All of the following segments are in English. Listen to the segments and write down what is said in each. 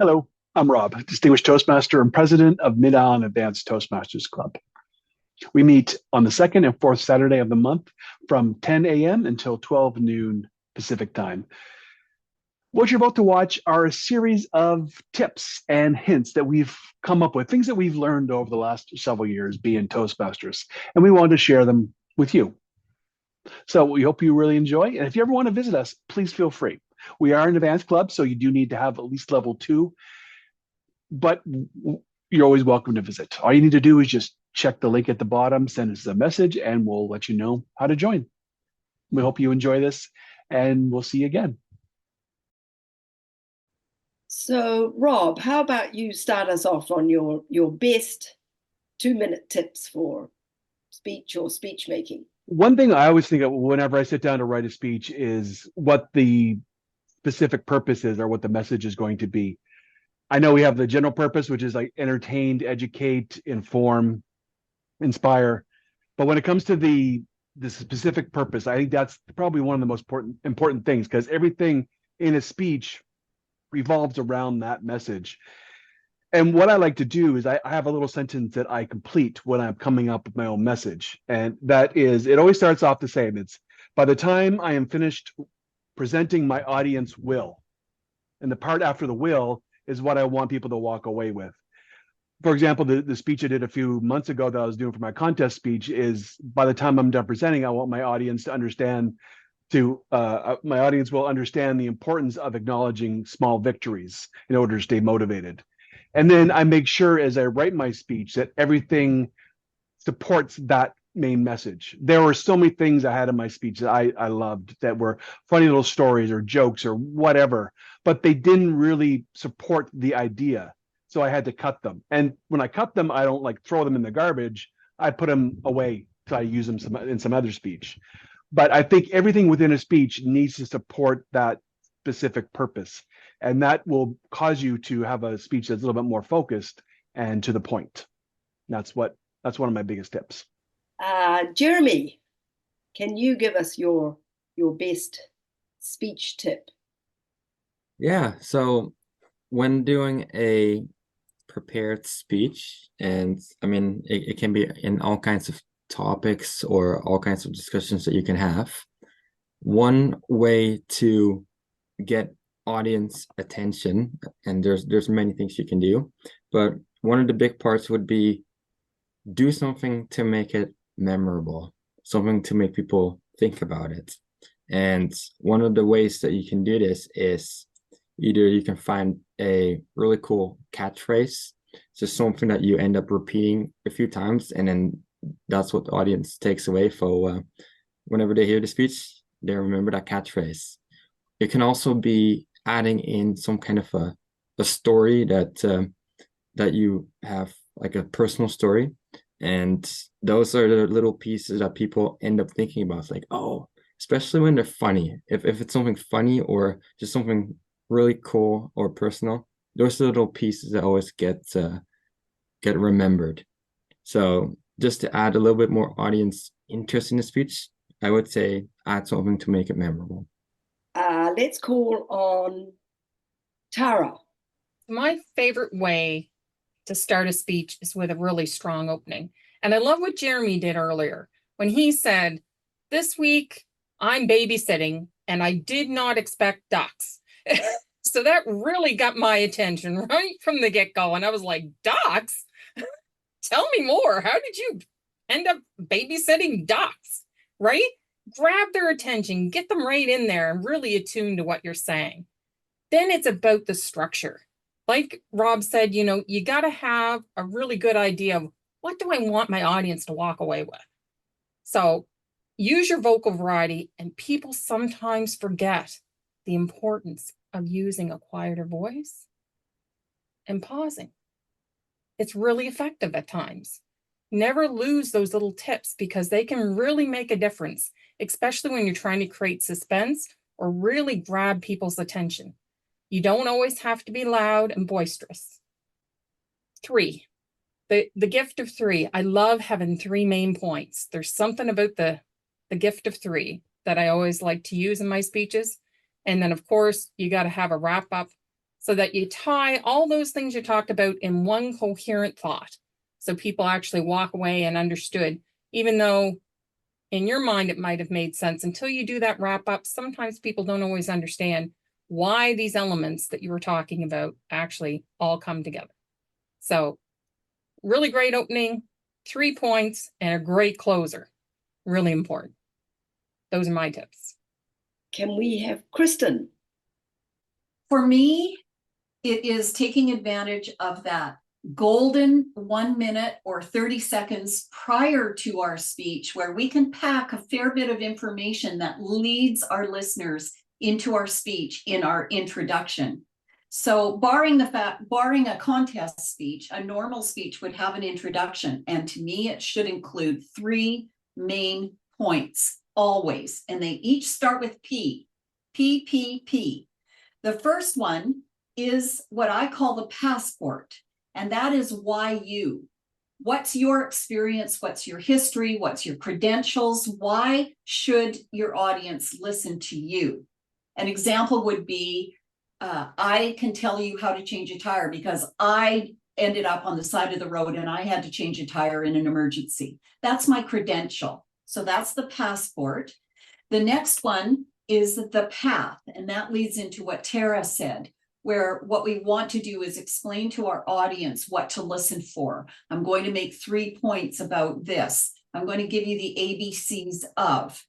Hello, I'm Rob, Distinguished Toastmaster and President of Mid Island Advanced Toastmasters Club. We meet on the second and fourth Saturday of the month from 10 a.m. until 12 noon Pacific time. What you're about to watch are a series of tips and hints that we've come up with, things that we've learned over the last several years being Toastmasters, and we wanted to share them with you. So we hope you really enjoy. And if you ever want to visit us, please feel free. We are an advanced club, so you do need to have at least level 2, but you're always welcome to visit. All you need to do is just check the link at the bottom, send us a message, and we'll let you know how to join. We hope you enjoy this, and we'll see you again. So, Rob, how about you start us off on your best 2-minute tips for speech or speech making? One thing I always think of whenever I sit down to write a speech is what the specific purpose is or what the message is going to be. I know we have the general purpose, which is like entertain, educate, inform, inspire. But when it comes to the specific purpose, I think that's probably one of the most important things, because everything in a speech revolves around that message. And what I like to do is I have a little sentence that I complete when I'm coming up with my own message. And that is, it always starts off the same. It's, by the time I am finished presenting, my audience will. And the part after the will is what I want people to walk away with. For example, the speech I did a few months ago that I was doing for my contest speech is, by the time I'm done presenting, I want my audience to understand my audience will understand the importance of acknowledging small victories in order to stay motivated. And then I make sure as I write my speech that everything supports that main message. There were so many things I had in my speech that I loved, that were funny little stories or jokes or whatever, but they didn't really support the idea. So I had to cut them. And when I cut them, I don't like throw them in the garbage. I put them away so I use them in some other speech. But I think everything within a speech needs to support that specific purpose. And that will cause you to have a speech that's a little bit more focused and to the point. That's one of my biggest tips. Jeremy, can you give us your best speech tip? Yeah, so when doing a prepared speech, and I mean, it can be in all kinds of topics or all kinds of discussions that you can have. One way to get audience attention, and there's many things you can do, but one of the big parts would be do something to make it memorable, something to make people think about it. And one of the ways that you can do this is either you can find a really cool catchphrase, just something that you end up repeating a few times, and then that's what the audience takes away for whenever they hear the speech, they remember that catchphrase. It can also be adding in some kind of a story that you have, like a personal story. And those are the little pieces that people end up thinking about. It's like, oh, especially when they're funny. If it's something funny or just something really cool or personal, those are little pieces that always get remembered. So just to add a little bit more audience interest in the speech, I would say add something to make it memorable. Let's call on Tara. My favorite way to start a speech is with a really strong opening. And I love what Jeremy did earlier when he said, this week I'm babysitting and I did not expect ducks. So that really got my attention right from the get-go. And I was like, ducks? Tell me more. How did you end up babysitting ducks, right? Grab their attention, get them right in there and really attuned to what you're saying. Then it's about the structure. Like Rob said, you got to have a really good idea of what do I want my audience to walk away with. So use your vocal variety, and people sometimes forget the importance of using a quieter voice and pausing. It's really effective at times. Never lose those little tips because they can really make a difference, especially when you're trying to create suspense or really grab people's attention. You don't always have to be loud and boisterous. 3, the gift of 3. I love having 3 main points. There's something about the gift of 3 that I always like to use in my speeches. And then, of course, you got to have a wrap up so that you tie all those things you talked about in one coherent thought. So people actually walk away and understood, even though in your mind it might have made sense. Until you do that wrap up, sometimes people don't always understand why these elements that you were talking about actually all come together. So really great opening, 3 points, and a great closer. Really important. Those are my tips. Can we have Kristen? For me, it is taking advantage of that golden 1 minute or 30 seconds prior to our speech, where we can pack a fair bit of information that leads our listeners into our speech in our introduction. So barring a contest speech, a normal speech would have an introduction. And to me, it should include 3 main points always. And they each start with P. P, P, P. The first one is what I call the passport. And that is why you. What's your experience? What's your history? What's your credentials? Why should your audience listen to you? An example would be, I can tell you how to change a tire because I ended up on the side of the road and I had to change a tire in an emergency. That's my credential. So that's the passport. The next one is the path, and that leads into what Tara said, where what we want to do is explain to our audience what to listen for. I'm going to make 3 points about this. I'm going to give you the ABCs of,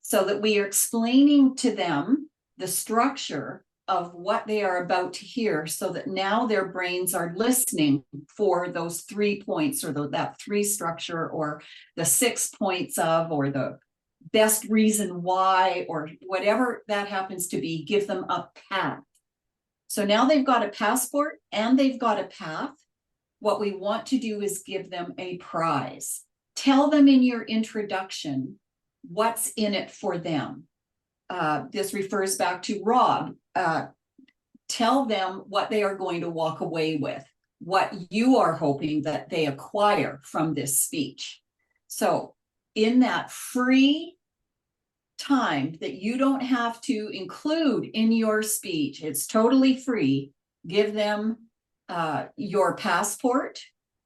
so that we are explaining to them the structure of what they are about to hear, so that now their brains are listening for those 3 points, or that 3 structure, or the 6 points of, or the best reason why, or whatever that happens to be. Give them a path. So now they've got a passport and they've got a path. What we want to do is give them a prize. Tell them in your introduction what's in it for them. This refers back to Rob. Tell them what they are going to walk away with, what you are hoping that they acquire from this speech. So in that free time that you don't have to include in your speech, it's totally free, give them your passport,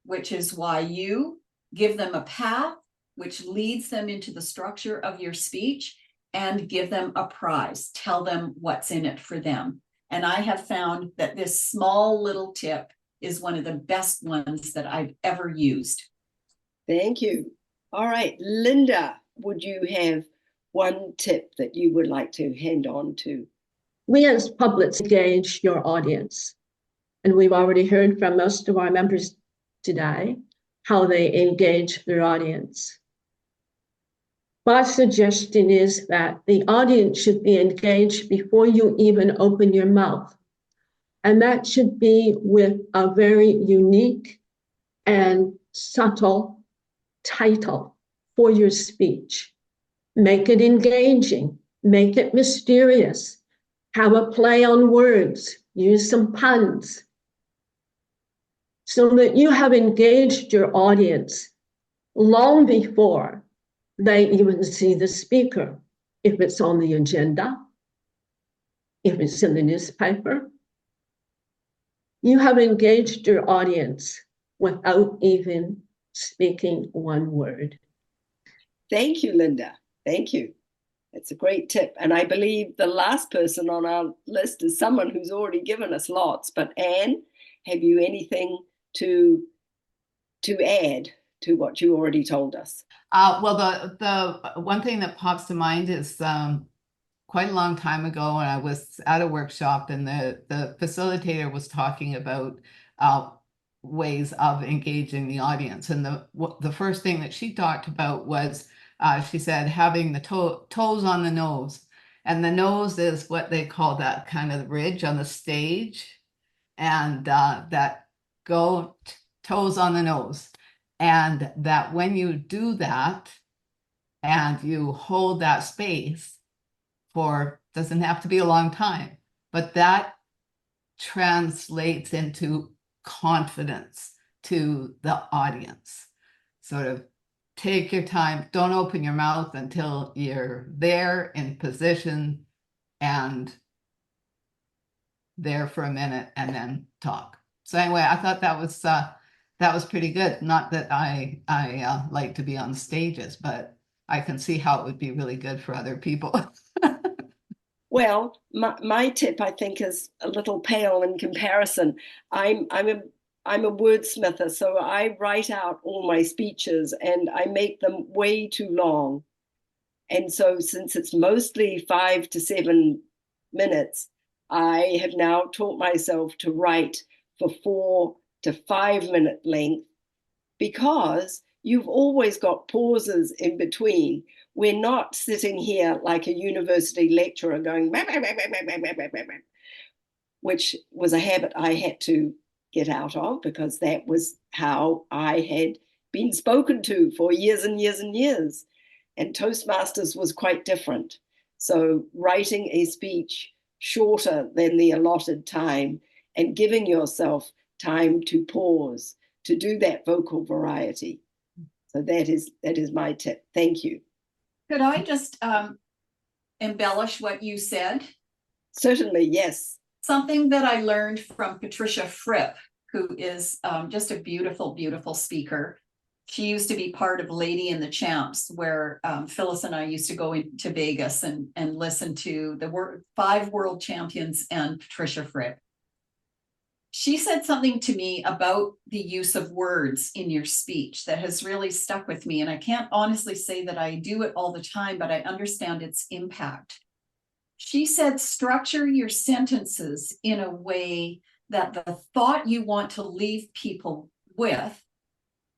which is why you. Give them a path, which leads them into the structure of your speech, and give them a prize. Tell them what's in it for them. And I have found that this small little tip is one of the best ones that I've ever used. Thank you. All right, Linda, would you have one tip that you would like to hand on to? We as publics engage your audience. And we've already heard from most of our members today how they engage their audience. My suggestion is that the audience should be engaged before you even open your mouth. And that should be with a very unique and subtle title for your speech. Make it engaging, make it mysterious, have a play on words, use some puns, so that you have engaged your audience long before they even see the speaker, if it's on the agenda, if it's in the newspaper. You have engaged your audience without even speaking one word. Thank you, Linda. Thank you. That's a great tip. And I believe the last person on our list is someone who's already given us lots. But Anne, have you anything to add to what you already told us? Well, the one thing that pops to mind is quite a long time ago, and I was at a workshop, and the facilitator was talking about ways of engaging the audience. And the first thing that she talked about was, she said, having the toes on the nose. And the nose is what they call that kind of ridge on the stage, and that toes on the nose. And that when you do that and you hold that space for, doesn't have to be a long time, but that translates into confidence to the audience. Sort of take your time, don't open your mouth until you're there in position, and there for a minute and then talk. So anyway, I thought that was pretty good. Not that I like to be on stages, but I can see how it would be really good for other people. Well, my tip, I think, is a little pale in comparison. I'm a wordsmither, so I write out all my speeches and I make them way too long. And so since it's mostly 5 to 7 minutes, I have now taught myself to write for 4 to 5 minute length, because you've always got pauses in between. We're not sitting here like a university lecturer going, which was a habit I had to get out of, because that was how I had been spoken to for years and years and years. And Toastmasters was quite different. So writing a speech shorter than the allotted time and giving yourself time to pause, to do that vocal variety. So that is my tip. Thank you. Could I just embellish what you said? Certainly, yes. Something that I learned from Patricia Fripp, who is just a beautiful, beautiful speaker. She used to be part of Lady and the Champs, where Phyllis and I used to go into Vegas and listen to the 5 world champions and Patricia Fripp. She said something to me about the use of words in your speech that has really stuck with me. And I can't honestly say that I do it all the time, but I understand its impact. She said, structure your sentences in a way that the thought you want to leave people with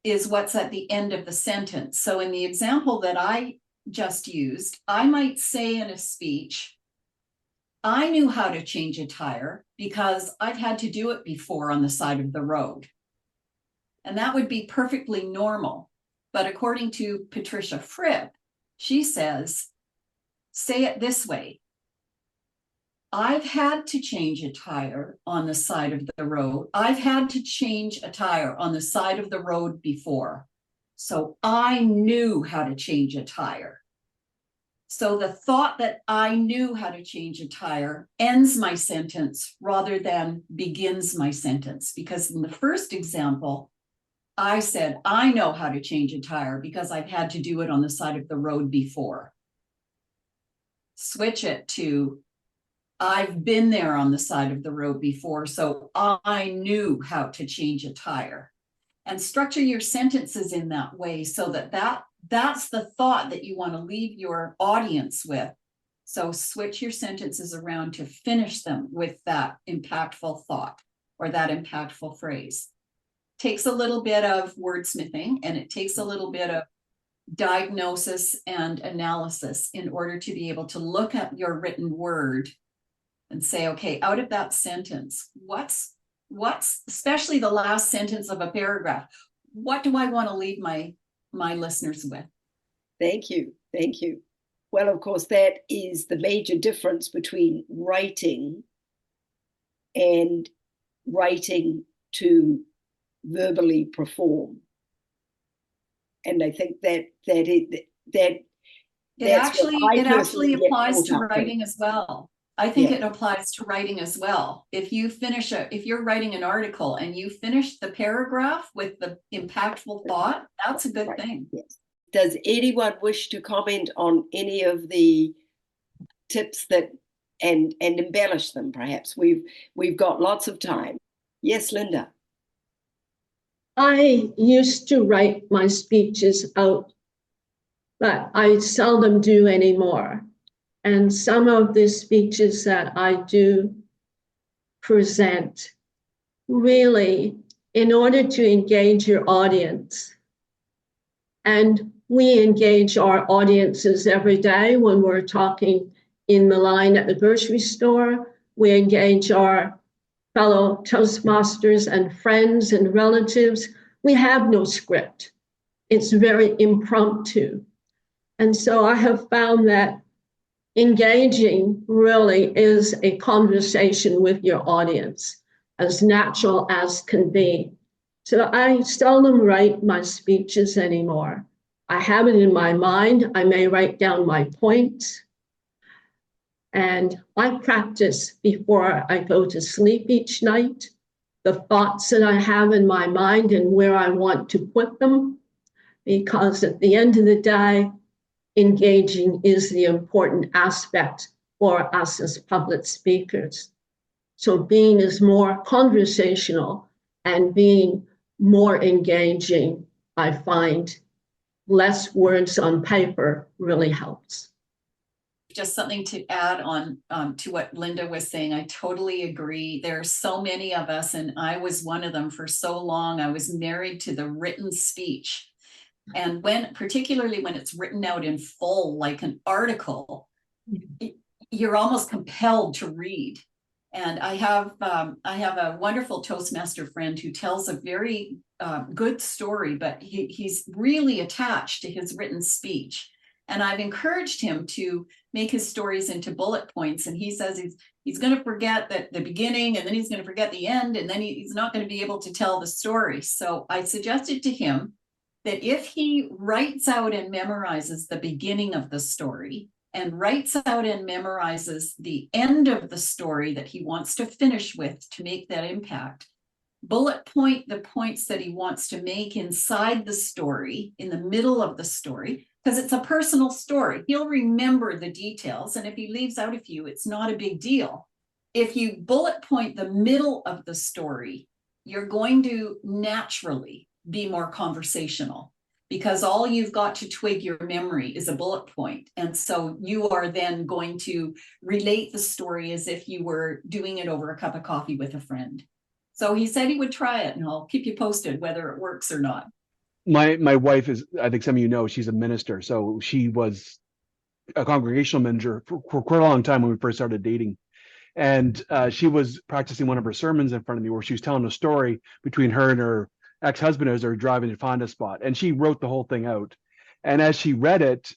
is what's at the end of the sentence. So in the example that I just used, I might say in a speech, I knew how to change a tire because I've had to do it before on the side of the road. And that would be perfectly normal. But according to Patricia Fripp, she says, say it this way. I've had to change a tire on the side of the road. I've had to change a tire on the side of the road before. So I knew how to change a tire. So the thought that I knew how to change a tire ends my sentence rather than begins my sentence. Because in the first example, I said, I know how to change a tire because I've had to do it on the side of the road before. Switch it to, I've been there on the side of the road before, so I knew how to change a tire. And structure your sentences in that way so that's the thought that you want to leave your audience with. So switch your sentences around to finish them with that impactful thought or that impactful phrase. Takes a little bit of wordsmithing, and it takes a little bit of diagnosis and analysis in order to be able to look at your written word and say, okay, out of that sentence, what's especially the last sentence of a paragraph, what do I want to leave my listeners with? Thank you. Thank you. Well, of course, that is the major difference between writing and writing to verbally perform. And I think it actually applies to writing as well. I think it applies to writing as well. If you're writing an article and you finish the paragraph with the impactful thought, that's a good thing. Yes. Does anyone wish to comment on any of the tips and embellish them? Perhaps we've got lots of time. Yes, Linda. I used to write my speeches out, but I seldom do anymore. And some of the speeches that I do present, really, in order to engage your audience, and we engage our audiences every day when we're talking in the line at the grocery store, we engage our fellow Toastmasters and friends and relatives. We have no script. It's very impromptu. And so I have found that engaging really is a conversation with your audience, as natural as can be. So I seldom write my speeches anymore. I have it in my mind. I may write down my points, And I practice before I go to sleep each night, the thoughts that I have in my mind and where I want to put them. Because at the end of the day, engaging is the important aspect for us as public speakers. So being is more conversational and being more engaging, I find less words on paper really helps. Just something to add on to what Linda was saying. I totally agree. There are so many of us, and I was one of them for so long. I was married to the written speech. And particularly when it's written out in full, like an article, you're almost compelled to read. And I have a wonderful Toastmaster friend who tells a very good story, but he's really attached to his written speech. And I've encouraged him to make his stories into bullet points. And he says he's going to forget the beginning, and then he's going to forget the end, and then he's not going to be able to tell the story. So I suggested to him that if he writes out and memorizes the beginning of the story, and writes out and memorizes the end of the story that he wants to finish with to make that impact, bullet point the points that he wants to make inside the story, in the middle of the story, because it's a personal story. He'll remember the details, and if he leaves out a few, it's not a big deal. If you bullet point the middle of the story, you're going to naturally be more conversational, because all you've got to twig your memory is a bullet point. And so you are then going to relate the story as if you were doing it over a cup of coffee with a friend. So he said he would try it, and I'll keep you posted whether it works or not. My wife is, I think some of you know, she's a minister. So she was a congregational manager for quite a long time when we first started dating. And she was practicing one of her sermons in front of me where she was telling a story between her and her ex-husband as they're driving to find a spot. And she wrote the whole thing out. And as she read it,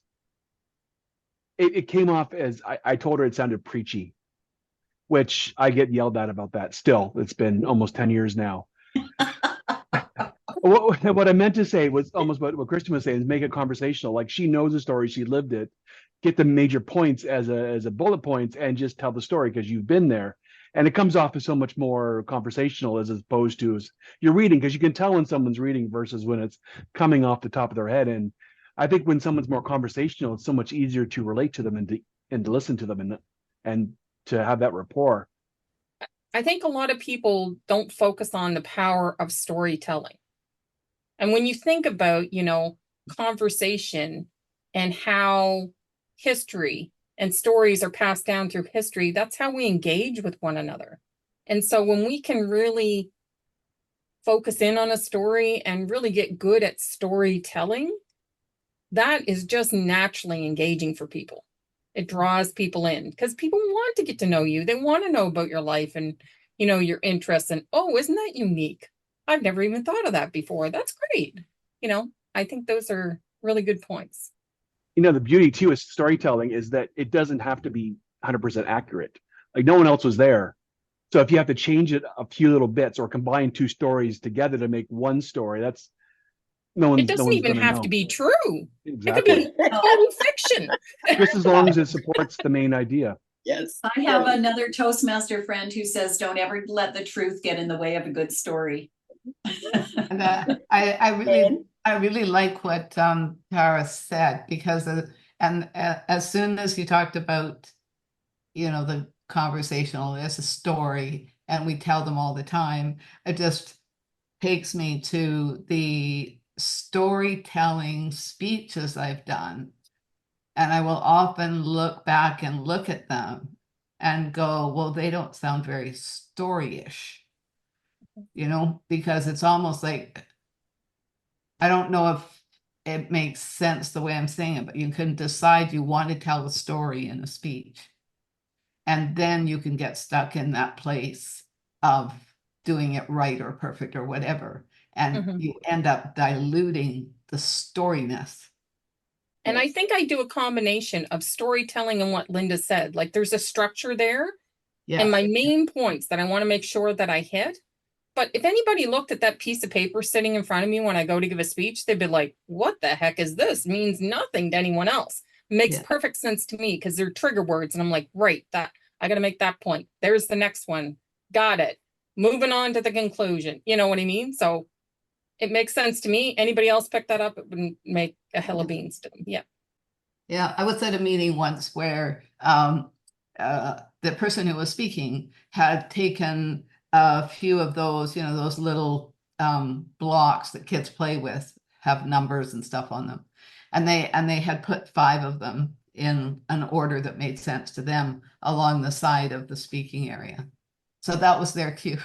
it came off as, I told her it sounded preachy, which I get yelled at about that still. It's been almost 10 years now. What I meant to say was almost what Kristen was saying, is make it conversational. Like, she knows the story, she lived it. Get the major points as a bullet points and just tell the story because you've been there. And it comes off as so much more conversational as opposed to as you're reading, because you can tell when someone's reading versus when it's coming off the top of their head. And I think when someone's more conversational, it's so much easier to relate to them and to listen to them and to have that rapport. I think a lot of people don't focus on the power of storytelling. And when you think about, conversation and how history and stories are passed down through history, that's how we engage with one another. And so when we can really focus in on a story and really get good at storytelling, that is just naturally engaging for people. It draws people in because people want to get to know you. They want to know about your life and, your interests. And, oh, isn't that unique? I've never even thought of that before. That's great. I think those are really good points. The beauty too is storytelling is that it doesn't have to be 100% accurate. Like, no one else was there. So if you have to change it a few little bits or combine two stories together to make one story, that's it doesn't even have to be true. Exactly. It could be total fiction. Just as long as it supports the main idea. Yes. I have another Toastmaster friend who says, don't ever let the truth get in the way of a good story. And I really like what Tara said, because as soon as you talked about, the conversational, there's a story, and we tell them all the time, it just takes me to the storytelling speeches I've done. And I will often look back and look at them and go, well, they don't sound very story-ish, because it's almost like, I don't know if it makes sense the way I'm saying it, but you can decide you want to tell a story in a speech. And then you can get stuck in that place of doing it right or perfect or whatever. And you end up diluting the storyness. And I think I do a combination of storytelling and what Linda said. Like, there's a structure there. Yes. And my main points that I want to make sure that I hit. But if anybody looked at that piece of paper sitting in front of me when I go to give a speech, they'd be like, what the heck is this? It means nothing to anyone else. Makes Yeah. perfect sense to me because they're trigger words. And I'm like, right, that I got to make that point. There's the next one. Got it. Moving on to the conclusion. You know what I mean? So it makes sense to me. Anybody else pick that up? It wouldn't make a hell of beans to them. Yeah. Yeah, I was at a meeting once where the person who was speaking had taken a few of those, you know, those little blocks that kids play with, have numbers and stuff on them. And they had put 5 of them in an order that made sense to them along the side of the speaking area. So that was their cue.